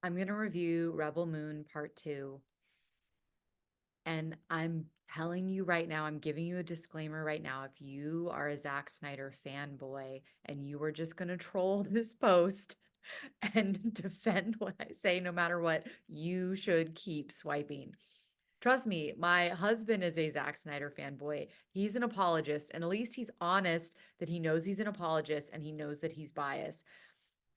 I'm going to review Rebel Moon Part 2. And I'm telling you right now, I'm giving you a disclaimer right now. If you are a Zack Snyder fanboy and you are just going to troll this post and defend what I say no matter what, you should keep swiping. Trust me, my husband is a Zack Snyder fanboy. He's an apologist, and at least he's honest that he knows he's an apologist and he knows that he's biased.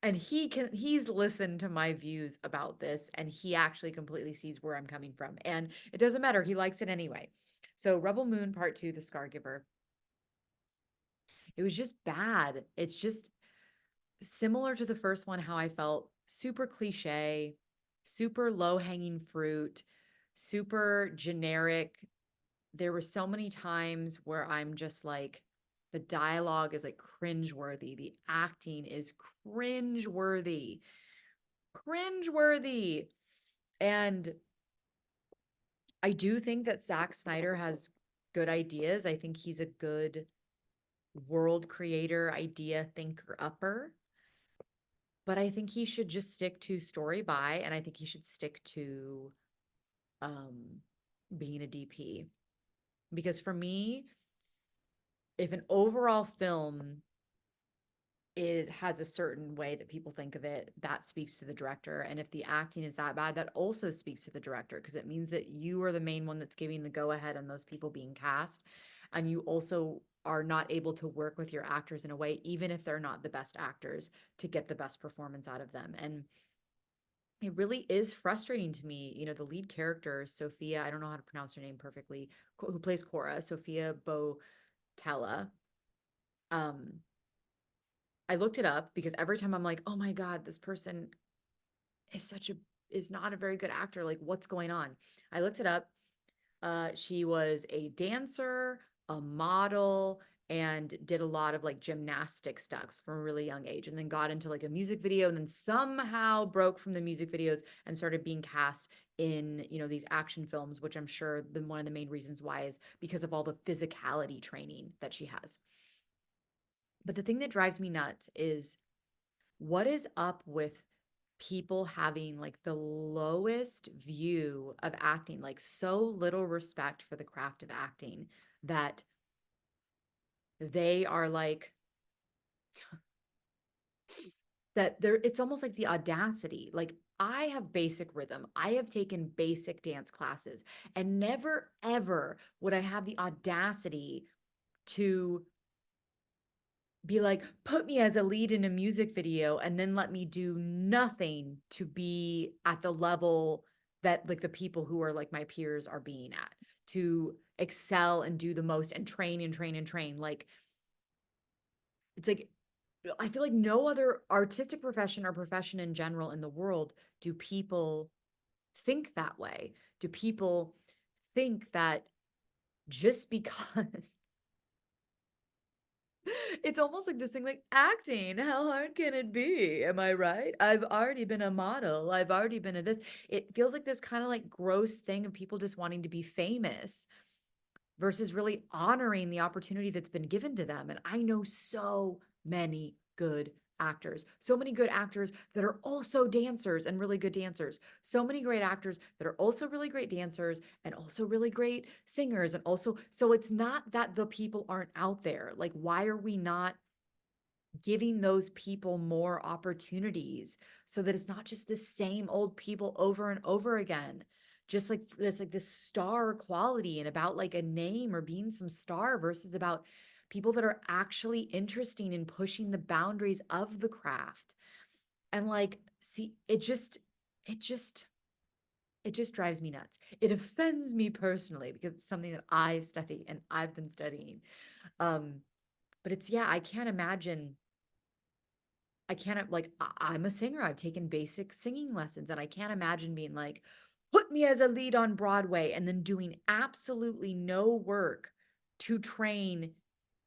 And he's listened to my views about this and he actually completely sees where I'm coming from. And it doesn't matter, he likes it anyway. So Rebel Moon Part 2, The Scargiver. It was just bad. It's just similar to the first one, how I felt super cliche, super low hanging fruit, super generic. There were so many times where I'm just like, the dialogue is like cringeworthy. The acting is cringeworthy. Cringeworthy. And I do think that Zack Snyder has good ideas. I think he's a good world creator, idea thinker upper. But I think he should just stick to story by, and I think he should stick to um, being a DP. Because for me, if an overall film it has a certain way that people think of it, that speaks to the director. And if the acting is that bad, that also speaks to the director because it means that you are the main one that's giving the go ahead on those people being cast. And you also are not able to work with your actors in a way, even if they're not the best actors, to get the best performance out of them. And it really is frustrating to me. You know, the lead character, Sophia, I don't know how to pronounce her name perfectly, who plays Cora, Sophia Botella. Um, I looked it up because every time I'm like, oh my God, this person is such a is not a very good actor. Like, what's going on? I looked it up. She was a dancer, a model, and did a lot of like gymnastic stuff from a really young age, and then got into like a music video, and then somehow broke from the music videos and started being cast in these action films, which I'm sure one of the main reasons why is because of all the physicality training that she has. But the thing that drives me nuts is what is up with people having like the lowest view of acting, like so little respect for the craft of acting that they are like that there it's almost like the audacity. Like I have basic rhythm. I have taken basic dance classes and never ever would I have the audacity to be like, put me as a lead in a music video and then let me do nothing to be at the level that like the people who are like my peers are being at, to excel and do the most and train and train and train. Like it's like I feel like no other artistic profession or profession in general in the world do people think that way. Do people think that just because it's almost like this thing like acting. How hard can it be? Am I right? I've already been a model. I've already been a this. It feels like this kind of like gross thing of people just wanting to be famous versus really honoring the opportunity that's been given to them. And I know so many good actors, so many good actors that are also dancers and really good dancers, so many great actors that are also really great dancers and also really great singers. And also, so it's not that the people aren't out there. Like, why are we not giving those people more opportunities so that it's not just the same old people over and over again? Just like this star quality and about like a name or being some star versus about people that are actually interesting in pushing the boundaries of the craft. And like, see, it just it just drives me nuts. It offends me personally because it's something that I study and I've been studying. Um, but it's yeah, I can't like I'm a singer. I've taken basic singing lessons and I can't imagine being like, put me as a lead on Broadway and then doing absolutely no work to train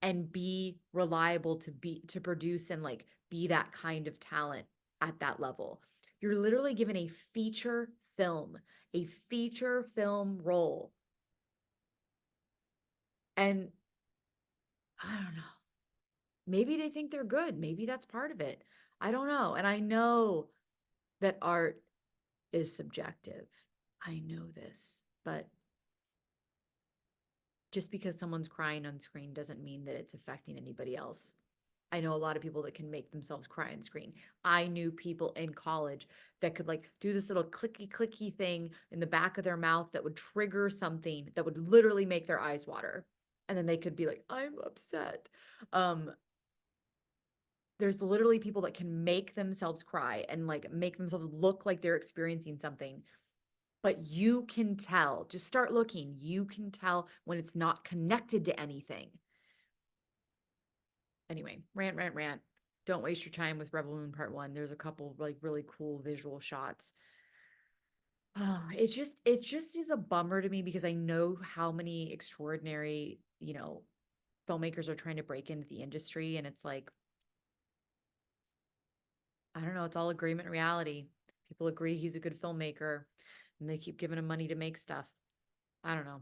and be reliable to produce and like be that kind of talent at that level. You're literally given a feature film role. And I don't know. Maybe they think they're good. Maybe that's part of it. I don't know. And I know that art is subjective. I know this, but just because someone's crying on screen doesn't mean that it's affecting anybody else. I know a lot of people that can make themselves cry on screen. I knew people in college that could like do this little clicky clicky thing in the back of their mouth that would trigger something that would literally make their eyes water. And then they could be like, I'm upset. Um, there's literally people that can make themselves cry and like make themselves look like they're experiencing something. But you can tell, just start looking. You can tell when it's not connected to anything. Anyway, rant, rant, rant. Don't waste your time with Rebel Moon Part 1. There's a couple like really cool visual shots. It just is a bummer to me because I know how many extraordinary, filmmakers are trying to break into the industry, and it's like, I don't know, it's all agreement reality. People agree he's a good filmmaker and they keep giving him money to make stuff. I don't know.